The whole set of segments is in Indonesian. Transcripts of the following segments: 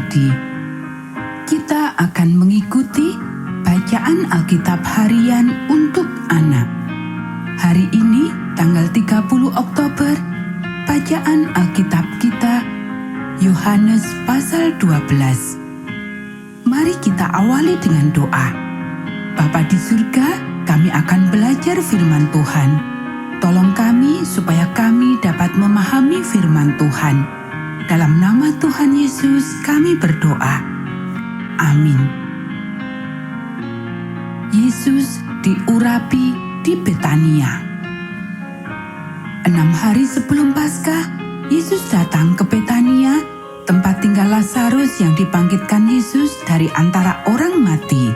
Padi. Kita akan mengikuti bacaan Alkitab harian untuk anak. Hari ini, tanggal 30 Oktober, bacaan Alkitab kita Yohanes pasal 12. Mari kita awali dengan doa. Bapa di surga, kami akan belajar firman Tuhan. Tolong kami supaya kami dapat memahami firman Tuhan. Dalam nama Tuhan Yesus kami berdoa. Amin. Yesus diurapi di Betania. 6 hari sebelum Paskah, Yesus datang ke Betania, tempat tinggal Lazarus yang dibangkitkan Yesus dari antara orang mati.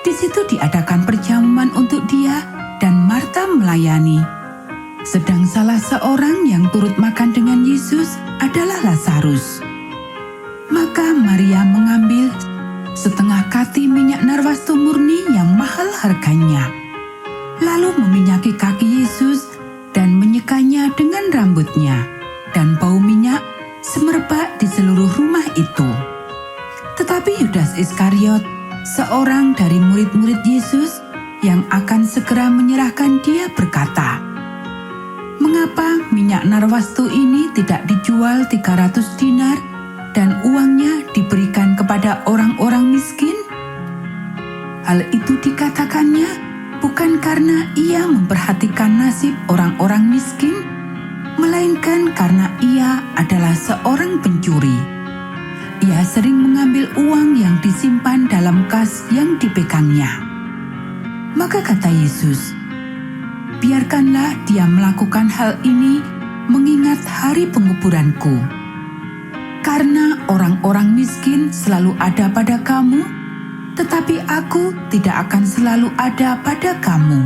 Di situ diadakan perjamuan untuk dia dan Marta melayani. Sedang salah seorang yang turut makan dengan Yesus adalah Lazarus. Maka Maria mengambil setengah kati minyak narwastu murni yang mahal harganya, lalu meminyaki kaki Yesus dan menyekanya dengan rambutnya, dan bau minyak semerbak di seluruh rumah itu. Tetapi Yudas Iskariot, seorang dari murid-murid Yesus yang akan segera menyerahkan dia, berkata, "Mengapa minyak narwastu ini tidak dijual 300 dinar dan uangnya diberikan kepada orang-orang miskin?" Hal itu dikatakannya bukan karena ia memperhatikan nasib orang-orang miskin, melainkan karena ia adalah seorang pencuri. Ia sering mengambil uang yang disimpan dalam kas yang dipegangnya. Maka kata Yesus, "Biarkanlah dia melakukan hal ini mengingat hari penguburanku. Karena orang-orang miskin selalu ada pada kamu, tetapi aku tidak akan selalu ada pada kamu."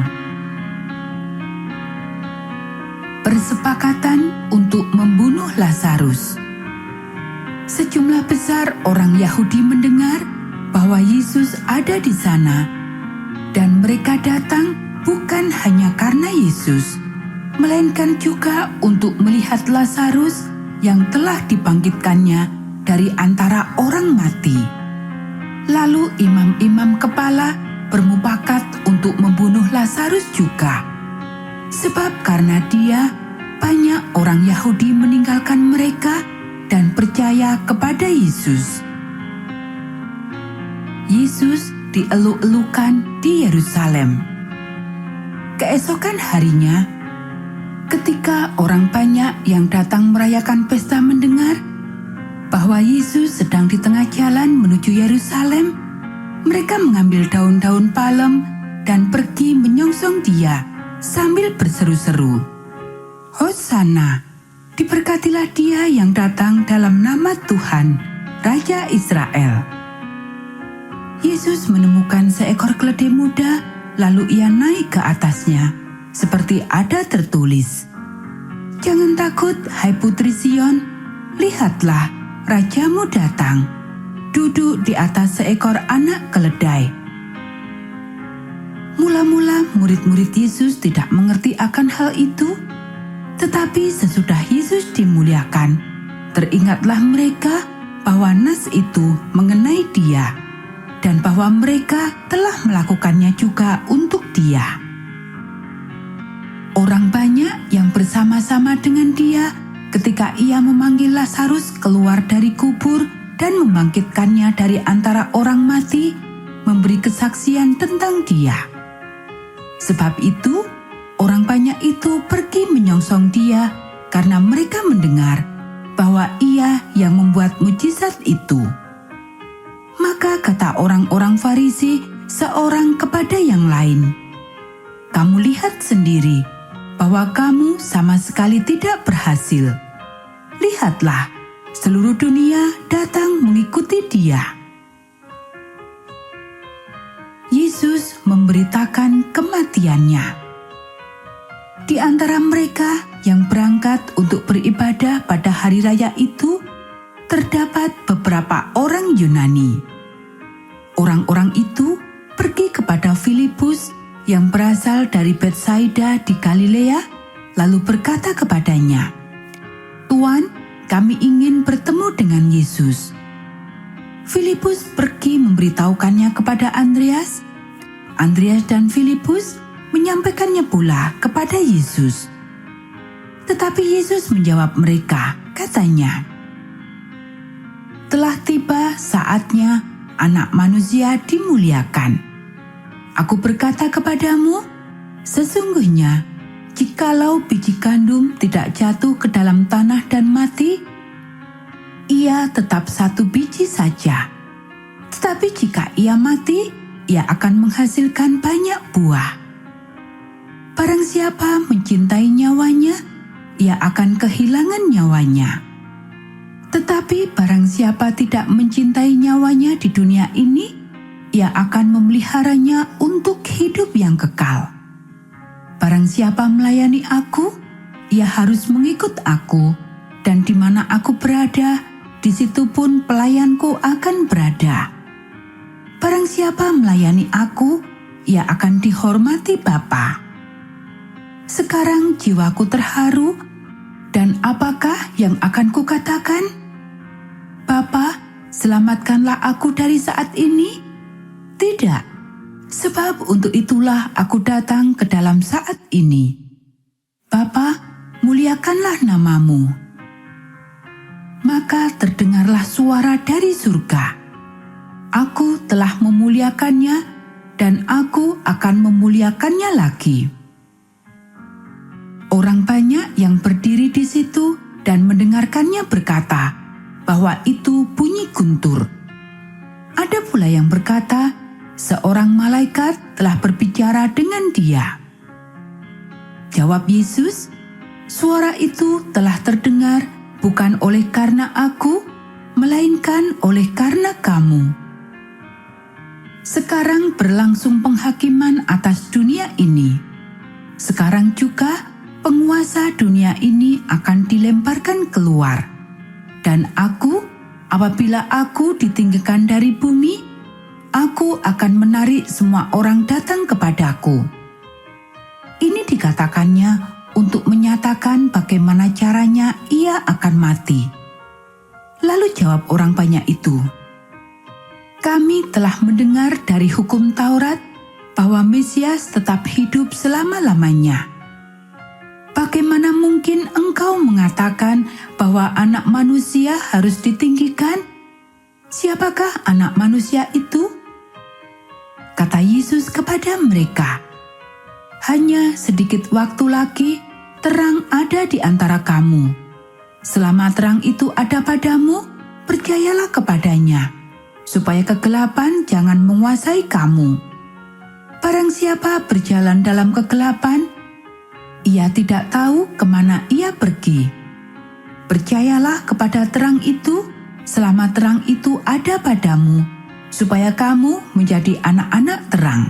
Persepakatan untuk membunuh Lazarus. Sejumlah besar orang Yahudi mendengar bahwa Yesus ada di sana, dan mereka datang bukan hanya karena Yesus, melainkan juga untuk melihat Lazarus yang telah dibangkitkannya dari antara orang mati. Lalu imam-imam kepala bermufakat untuk membunuh Lazarus juga, sebab karena dia banyak orang Yahudi meninggalkan mereka dan percaya kepada Yesus. Yesus dieluk-elukan di Yerusalem. Keesokan harinya, ketika orang banyak yang datang merayakan pesta mendengar bahwa Yesus sedang di tengah jalan menuju Yerusalem, mereka mengambil daun-daun palem dan pergi menyongsong dia sambil berseru-seru, "Hosana, diberkatilah dia yang datang dalam nama Tuhan, Raja Israel." Yesus menemukan seekor keledai muda, lalu ia naik ke atasnya, seperti ada tertulis, "Jangan takut, hai putri Sion, lihatlah, Rajamu datang, duduk di atas seekor anak keledai." Mula-mula murid-murid Yesus tidak mengerti akan hal itu, tetapi sesudah Yesus dimuliakan, teringatlah mereka bahwa nas itu mengenai dia, dan bahwa mereka telah melakukannya juga untuk dia. Orang banyak yang bersama-sama dengan dia ketika ia memanggil Lazarus keluar dari kubur dan membangkitkannya dari antara orang mati, memberi kesaksian tentang dia. Sebab itu, orang banyak itu pergi menyongsong dia karena mereka mendengar bahwa ia yang membuat mujizat itu. Maka kata orang-orang Farisi seorang kepada yang lain, "Kamu lihat sendiri bahwa kamu sama sekali tidak berhasil. Lihatlah, seluruh dunia datang mengikuti dia." Yesus memberitakan kematiannya. Di antara mereka yang berangkat untuk beribadah pada hari raya itu, terdapat beberapa orang Yunani. Orang-orang itu pergi kepada Filipus yang berasal dari Betsaida di Galilea, lalu berkata kepadanya, "Tuan, kami ingin bertemu dengan Yesus." Filipus pergi memberitahukannya kepada Andreas. Andreas dan Filipus menyampaikannya pula kepada Yesus. Tetapi Yesus menjawab mereka, katanya, "Telah tiba saatnya Anak Manusia dimuliakan. Aku berkata kepadamu, sesungguhnya jikalau biji gandum tidak jatuh ke dalam tanah dan mati, ia tetap satu biji saja. Tetapi jika ia mati, ia akan menghasilkan banyak buah. Barang siapa mencintai nyawanya, ia akan kehilangan nyawanya. Tetapi barang siapa tidak mencintai nyawanya di dunia ini, ia akan memeliharanya untuk hidup yang kekal. Barang siapa melayani aku, ia harus mengikut aku, dan di mana aku berada, di situ pun pelayanku akan berada. Barang siapa melayani aku, ia akan dihormati Bapa." Sekarang jiwaku terharu, dan apakah yang akan kukatakan? "Bapa, selamatkanlah aku dari saat ini?" Tidak, sebab untuk itulah aku datang ke dalam saat ini. Bapa, muliakanlah namamu. Maka terdengarlah suara dari surga. Aku telah memuliakannya, dan aku akan memuliakannya lagi. Orang banyak yang berdiri di situ dan mendengarkannya berkata bahwa itu bunyi guntur. Ada pula yang berkata, seorang malaikat telah berbicara dengan dia. Jawab Yesus, "Suara itu telah terdengar bukan oleh karena aku, melainkan oleh karena kamu." Sekarang berlangsung penghakiman atas dunia ini. Sekarang juga penguasa dunia ini akan dilemparkan keluar. Dan aku, apabila aku ditinggikan dari bumi, aku akan menarik semua orang datang kepadaku. Ini dikatakannya untuk menyatakan bagaimana caranya ia akan mati. Lalu jawab orang banyak itu, "Kami telah mendengar dari hukum Taurat bahwa Mesias tetap hidup selama-lamanya. Bagaimana mungkin engkau mengatakan bahwa Anak Manusia harus ditinggikan? Siapakah Anak Manusia itu?" Kata Yesus kepada mereka, "Hanya sedikit waktu lagi terang ada di antara kamu. Selama terang itu ada padamu, percayalah kepadanya, supaya kegelapan jangan menguasai kamu. Barang siapa berjalan dalam kegelapan, ia tidak tahu kemana ia pergi. Percayalah kepada terang itu selama terang itu ada padamu, supaya kamu menjadi anak-anak terang."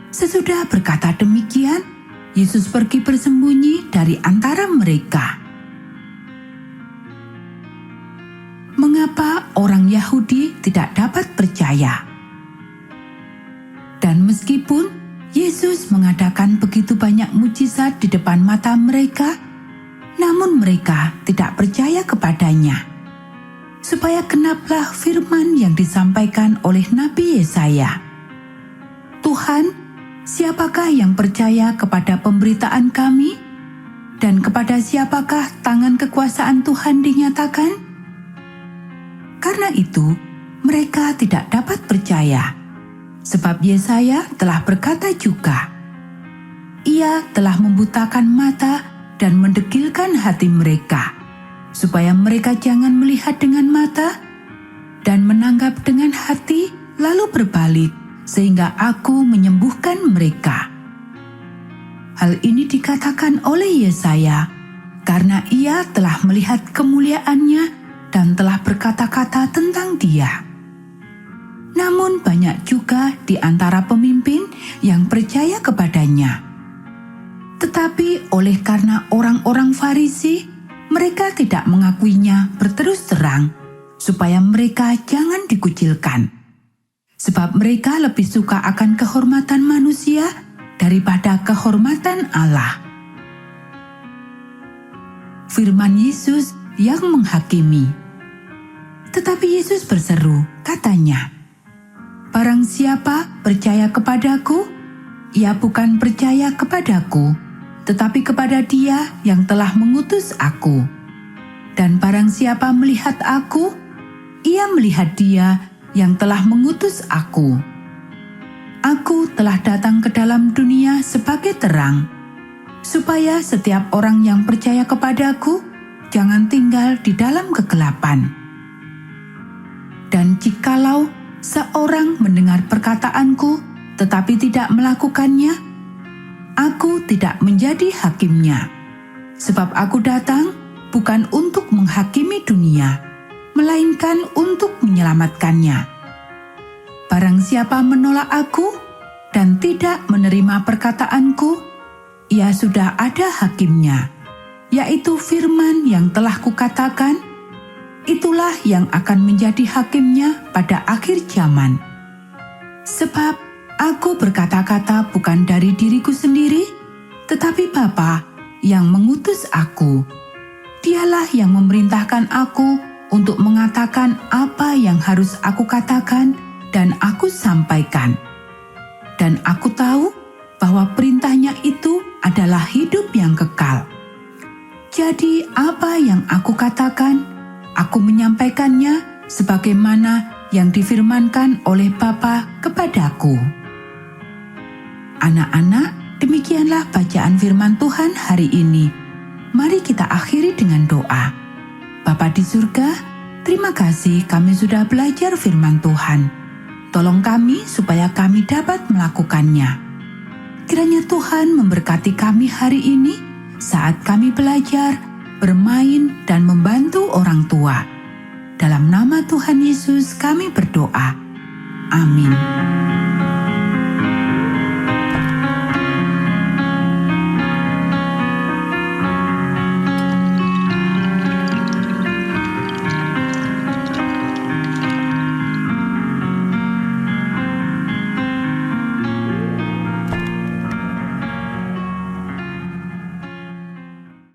Sesudah berkata demikian, Yesus pergi bersembunyi dari antara mereka. Mengapa orang Yahudi tidak dapat percaya? Dan meskipun Yesus mengadakan begitu banyak mujizat di depan mata mereka, namun mereka tidak percaya kepadanya. Supaya genaplah firman yang disampaikan oleh Nabi Yesaya, "Tuhan, siapakah yang percaya kepada pemberitaan kami? Dan kepada siapakah tangan kekuasaan Tuhan dinyatakan?" Karena itu, mereka tidak dapat percaya. Sebab Yesaya telah berkata juga, "Ia telah membutakan mata dan mendegilkan hati mereka, supaya mereka jangan melihat dengan mata dan menanggap dengan hati, lalu berbalik, sehingga aku menyembuhkan mereka." Hal ini dikatakan oleh Yesaya, karena ia telah melihat kemuliaannya dan telah berkata-kata tentang dia. Namun banyak juga di antara pemimpin yang percaya kepadanya. Tetapi oleh karena orang-orang Farisi, mereka tidak mengakuinya berterus terang, supaya mereka jangan dikucilkan. Sebab mereka lebih suka akan kehormatan manusia daripada kehormatan Allah. Firman Yesus yang menghakimi. Tetapi Yesus berseru, katanya, "Barang siapa percaya kepadaku, ia bukan percaya kepadaku, tetapi kepada Dia yang telah mengutus aku. Dan barang siapa melihat aku, ia melihat Dia yang telah mengutus aku. Aku telah datang ke dalam dunia sebagai terang, supaya setiap orang yang percaya kepadaku jangan tinggal di dalam kegelapan. Dan jikalau seorang mendengar perkataanku tetapi tidak melakukannya, aku tidak menjadi hakimnya. Sebab aku datang bukan untuk menghakimi dunia, melainkan untuk menyelamatkannya. Barang siapa menolak aku dan tidak menerima perkataanku, ia sudah ada hakimnya, yaitu firman yang telah kukatakan. Itulah yang akan menjadi hakimnya pada akhir zaman. Sebab aku berkata-kata bukan dari diriku sendiri, tetapi Bapa yang mengutus aku. Dialah yang memerintahkan aku untuk mengatakan apa yang harus aku katakan dan aku sampaikan. Dan aku tahu bahwa perintahnya itu adalah hidup yang kekal. Jadi apa yang aku katakan, aku menyampaikannya sebagaimana yang difirmankan oleh Bapa kepadaku." Anak-anak, demikianlah bacaan firman Tuhan hari ini. Mari kita akhiri dengan doa. Bapa di surga, terima kasih kami sudah belajar firman Tuhan. Tolong kami supaya kami dapat melakukannya. Kiranya Tuhan memberkati kami hari ini saat kami belajar, bermain, dan membantu orang tua. Dalam nama Tuhan Yesus kami berdoa. Amin.